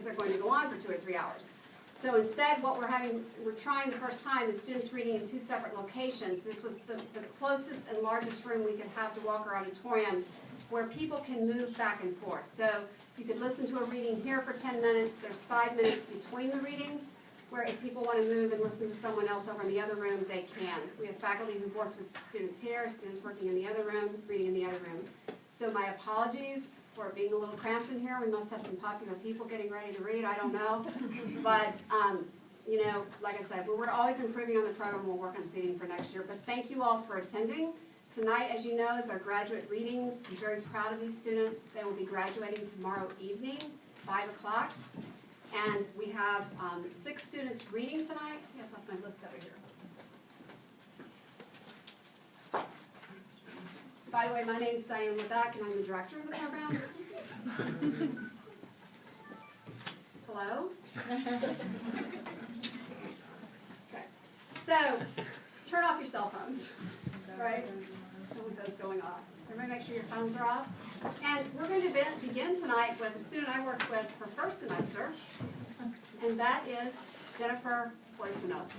they're going to go on for 2 or 3 hours. So instead, what we're trying the first time is students reading in 2 separate locations. This was the closest and largest room we could have to Walker Auditorium, where people can move back and forth. So you could listen to a reading here for 10 minutes. There's 5 minutes between the readings, where if people want to move and listen to someone else over in the other room, they can. We have faculty who work with students here, students working in the other room, reading in the other room. So my apologies for being a little cramped in here. We must have some popular people getting ready to read, I don't know. But, you know, like I said, we're always improving on the program. We'll work on seating for next year. But thank you all for attending. Tonight, as you know, is our graduate readings. I'm very proud of these students. They will be graduating tomorrow evening, 5 o'clock. And we have 6 students reading tonight. I have left my list over here. By the way, my name's Diane Lebeck, and I'm the director of the program. Hello? Okay. So, turn off your cell phones, right? Don't want those going off. Everybody make sure your phones are off. And we're going to begin tonight with a student I worked with her first semester, and that is Jennifer Boissonneault.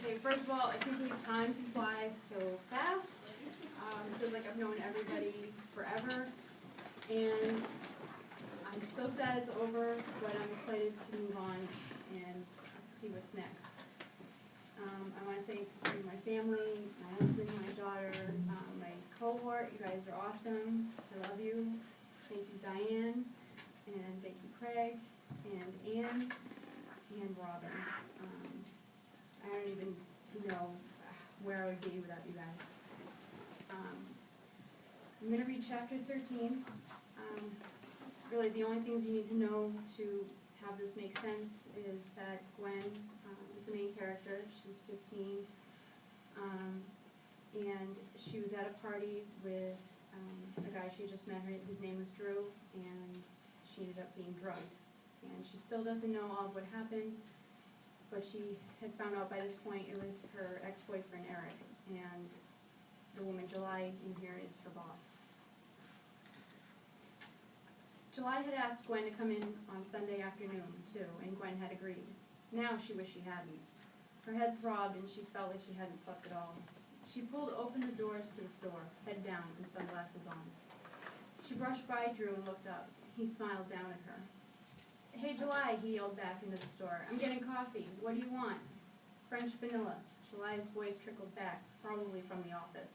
Okay, first of all, I think time flies so fast. It feels like I've known everybody forever. And I'm so sad it's over, but I'm excited to move on and see what's next. I want to thank my family, my husband, my daughter, my cohort. You guys are awesome. I love you. Thank you, Diane, and thank you, Craig, and Ann, and Robin. I don't even know where I would be without you guys. I'm going to read chapter 13. Really, the only things you need to know to have this make sense is that Gwen is the main character. She's 15, and she was at a party with a guy she just met. His name was Drew, and she ended up being drugged. And she still doesn't know all of what happened, but she had found out by this point it was her ex-boyfriend, Eric, and the woman, July, in here is her boss. July had asked Gwen to come in on Sunday afternoon, too, and Gwen had agreed. Now she wished she hadn't. Her head throbbed, and she felt like she hadn't slept at all. She pulled open the doors to the store, head down and sunglasses on. She brushed by Drew and looked up. He smiled down at her. "Hey, July," he yelled back into the store. "I'm getting coffee. What do you want?" "French vanilla." July's voice trickled back, probably from the office.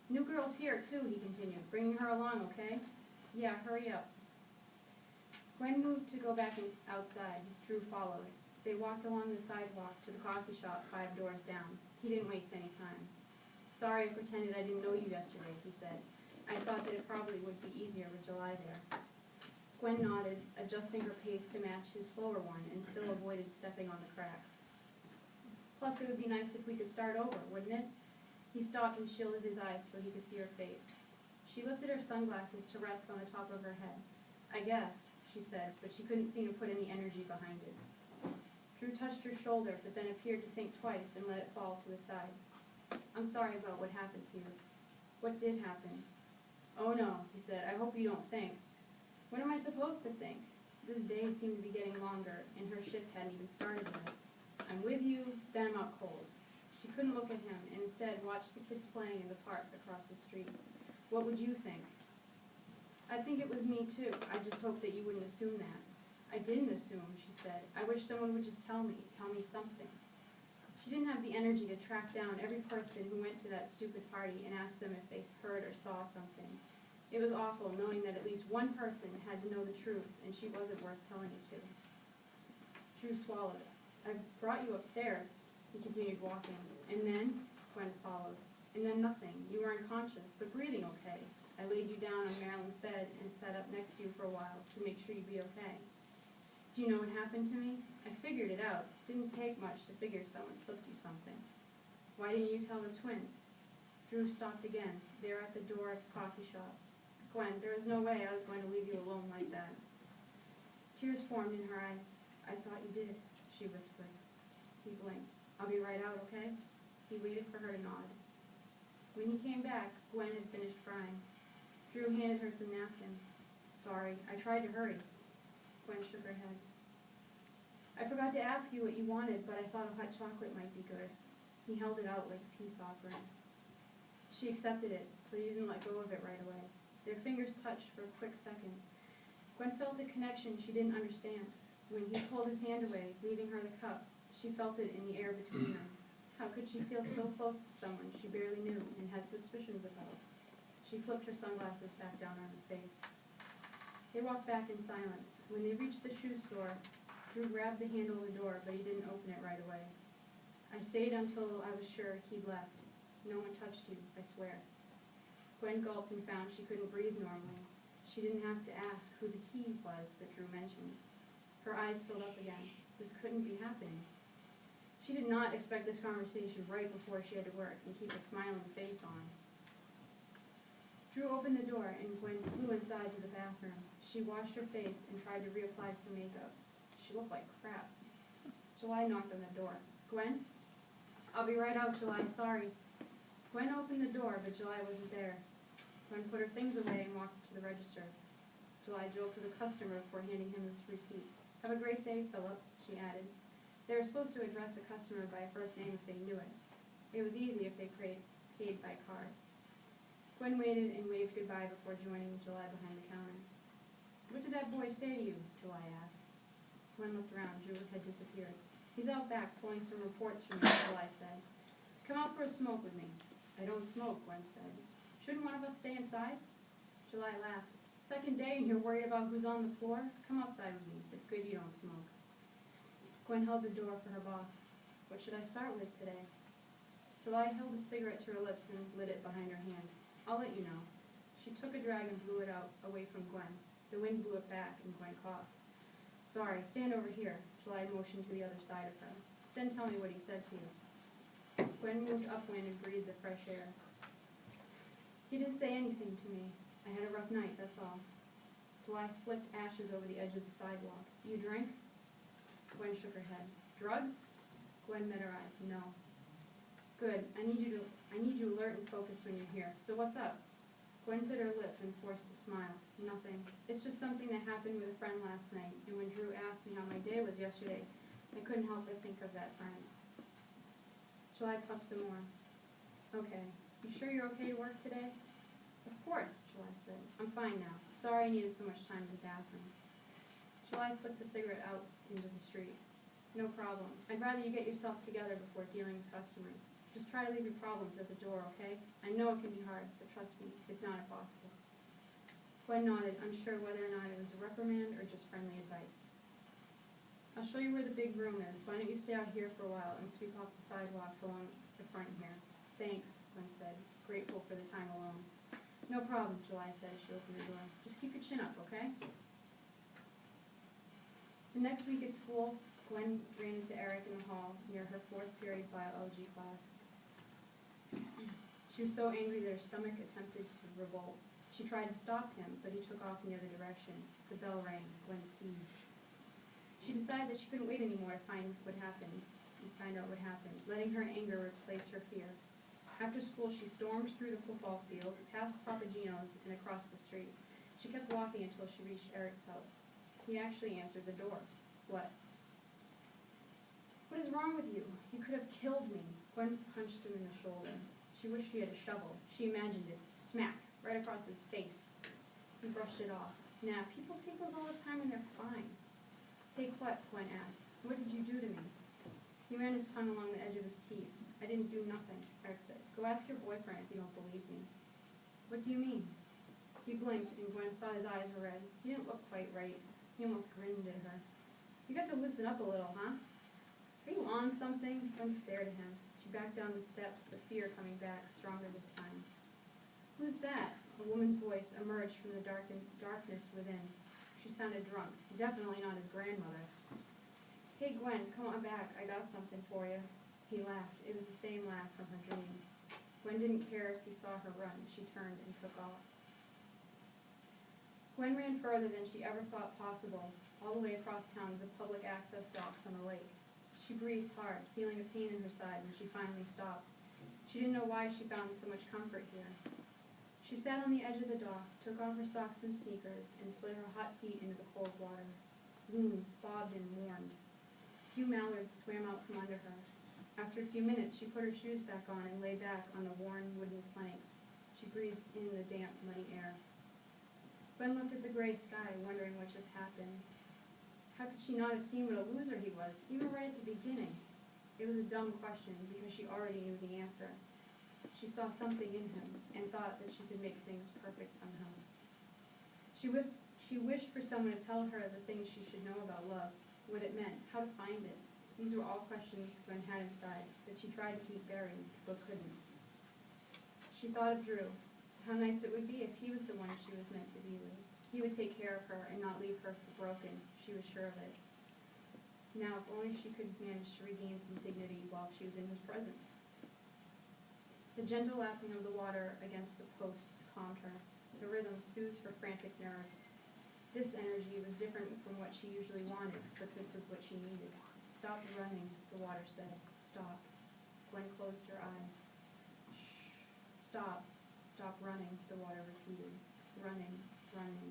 "New girl's here, too," he continued. "Bringing her along, okay?" "Yeah, hurry up." Gwen moved to go back outside. Drew followed. They walked along the sidewalk to the coffee shop 5 doors down. He didn't waste any time. "Sorry I pretended I didn't know you yesterday," he said. "I thought that it probably would be easier with July there." Gwen nodded, adjusting her pace to match his slower one, and still avoided stepping on the cracks. "Plus, it would be nice if we could start over, wouldn't it?" He stopped and shielded his eyes so he could see her face. She lifted her sunglasses to rest on the top of her head. "I guess," she said, but she couldn't seem to put any energy behind it. Drew touched her shoulder, but then appeared to think twice and let it fall to his side. "I'm sorry about what happened to you." "What did happen?" "Oh no," he said. "I hope you don't think." "What am I supposed to think?" This day seemed to be getting longer, and her shift hadn't even started yet. "I'm with you, then I'm out cold." She couldn't look at him, and instead watched the kids playing in the park across the street. "What would you think?" "I think it was me too. I just hoped that you wouldn't assume that." "I didn't assume," she said. "I wish someone would just tell me something." She didn't have the energy to track down every person who went to that stupid party and ask them if they heard or saw something. It was awful knowing that at least one person had to know the truth, and she wasn't worth telling it to. Drew swallowed. "I brought you upstairs," he continued walking. "And then?" Gwen followed. "And then nothing. You were unconscious, but breathing okay. I laid you down on Marilyn's bed and sat up next to you for a while to make sure you'd be okay. Do you know what happened to me? I figured it out. Didn't take much to figure someone slipped you something." "Why didn't you tell the twins?" Drew stopped again, there at the door of the coffee shop. "Gwen, there was no way I was going to leave you alone like that." Tears formed in her eyes. "I thought you did," she whispered. He blinked. "I'll be right out, okay?" He waited for her to nod. When he came back, Gwen had finished frying. Drew handed her some napkins. Sorry, I tried to hurry. Gwen shook her head. I forgot to ask you what you wanted, but I thought a hot chocolate might be good. He held it out like a peace offering. She accepted it, but he didn't let go of it right away. Their fingers touched for a quick second. Gwen felt a connection she didn't understand. When he pulled his hand away, leaving her the cup, she felt it in the air between them. How could she feel so close to someone she barely knew and had suspicions about? She flipped her sunglasses back down on her face. They walked back in silence. When they reached the shoe store, Drew grabbed the handle of the door, but he didn't open it right away. I stayed until I was sure he'd left. No one touched you, I swear. Gwen gulped and found she couldn't breathe normally. She didn't have to ask who the he was that Drew mentioned. Her eyes filled up again. This couldn't be happening. She did not expect this conversation right before she had to work and keep a smiling face on. Drew opened the door and Gwen flew inside to the bathroom. She washed her face and tried to reapply some makeup. She looked like crap. July knocked on the door. Gwen? I'll be right out, July, sorry. Gwen opened the door, but July wasn't there. Gwen put her things away and walked to the registers. July joked with a customer before handing him his receipt. Have a great day, Philip, she added. They were supposed to address a customer by a first name if they knew it. It was easy if they paid by card. Gwen waited and waved goodbye before joining July behind the counter. What did that boy say to you? July asked. Gwen looked around. Drew had disappeared. He's out back pulling some reports from me, July said. Come out for a smoke with me. I don't smoke, Gwen said. Shouldn't one of us stay inside? July laughed. Second day and you're worried about who's on the floor? Come outside with me. It's good you don't smoke. Gwen held the door for her boss. What should I start with today? July held a cigarette to her lips and lit it behind her hand. I'll let you know. She took a drag and blew it out away from Gwen. The wind blew it back and Gwen coughed. Sorry, stand over here. July motioned to the other side of her. Then tell me what he said to you. Gwen moved upwind and breathed the fresh air. He didn't say anything to me. I had a rough night, that's all. July flicked ashes over the edge of the sidewalk. You drink? Gwen shook her head. Drugs? Gwen met her eyes. No. Good. I need you alert and focused when you're here. So what's up? Gwen bit her lip and forced a smile. Nothing. It's just something that happened with a friend last night, and when Drew asked me how my day was yesterday, I couldn't help but think of that friend. July puffed some more. Okay. You sure you're okay to work today? Of course, July said. I'm fine now. Sorry I needed so much time in the bathroom. July flipped the cigarette out into the street. No problem. I'd rather you get yourself together before dealing with customers. Just try to leave your problems at the door, okay? I know it can be hard, but trust me, it's not impossible. Gwen nodded, unsure whether or not it was a reprimand or just friendly advice. I'll show you where the big room is. Why don't you stay out here for a while and sweep off the sidewalks along the front here? Thanks, Gwen said, grateful for the time alone. No problem, July said as she opened the door. Just keep your chin up, okay? The next week at school, Gwen ran into Eric in the hall near her fourth period biology class. She was so angry that her stomach attempted to revolt. She tried to stop him, but he took off in the other direction. The bell rang. Gwen seized. She decided that she couldn't wait anymore to find out what happened, letting her anger replace her fear. After school, she stormed through the football field, past Papagino's, and across the street. She kept walking until she reached Eric's house. He actually answered the door. What? What is wrong with you? You could have killed me. Gwen punched him in the shoulder. She wished she had a shovel. She imagined it. Smack, right across his face. He brushed it off. Nah, people take those all the time when they're fine. Take what? Gwen asked. What did you do to me? He ran his tongue along the edge of his teeth. I didn't do nothing, Eric said. Go ask your boyfriend if you don't believe me. What do you mean? He blinked, and Gwen saw his eyes were red. He didn't look quite right. He almost grinned at her. You got to loosen up a little, huh? Are you on something? Gwen stared at him. She backed down the steps, the fear coming back, stronger this time. Who's that? A woman's voice emerged from the darkness within. She sounded drunk, definitely not his grandmother. Hey, Gwen, come on back. I got something for you. He laughed. It was the same laugh from her dreams. Gwen didn't care if he saw her run. She turned and took off. Gwen ran further than she ever thought possible, all the way across town to the public access docks on the lake. She breathed hard, feeling a pain in her side when she finally stopped. She didn't know why she found so much comfort here. She sat on the edge of the dock, took off her socks and sneakers, and slid her hot feet into the cold water. Loons bobbed and mourned. A few mallards swam out from under her. After a few minutes, she put her shoes back on and lay back on the worn wooden planks. She breathed in the damp, muddy air. Gwen looked at the gray sky, wondering what just happened. How could she not have seen what a loser he was, even right at the beginning? It was a dumb question, because she already knew the answer. She saw something in him, and thought that she could make things perfect somehow. She wished for someone to tell her the things she should know about love, what it meant, how to find it. These were all questions Gwen had inside, that she tried to keep buried, but couldn't. She thought of Drew. How nice it would be if he was the one she was meant to be with. He would take care of her and not leave her broken. She was sure of it. Now, if only she could manage to regain some dignity while she was in his presence. The gentle lapping of the water against the posts calmed her. The rhythm soothed her frantic nerves. This energy was different from what she usually wanted, but this was what she needed. Stop running, the water said. Stop. Gwen closed her eyes. Shh. Stop. Stop running, the water repeated. Running, running,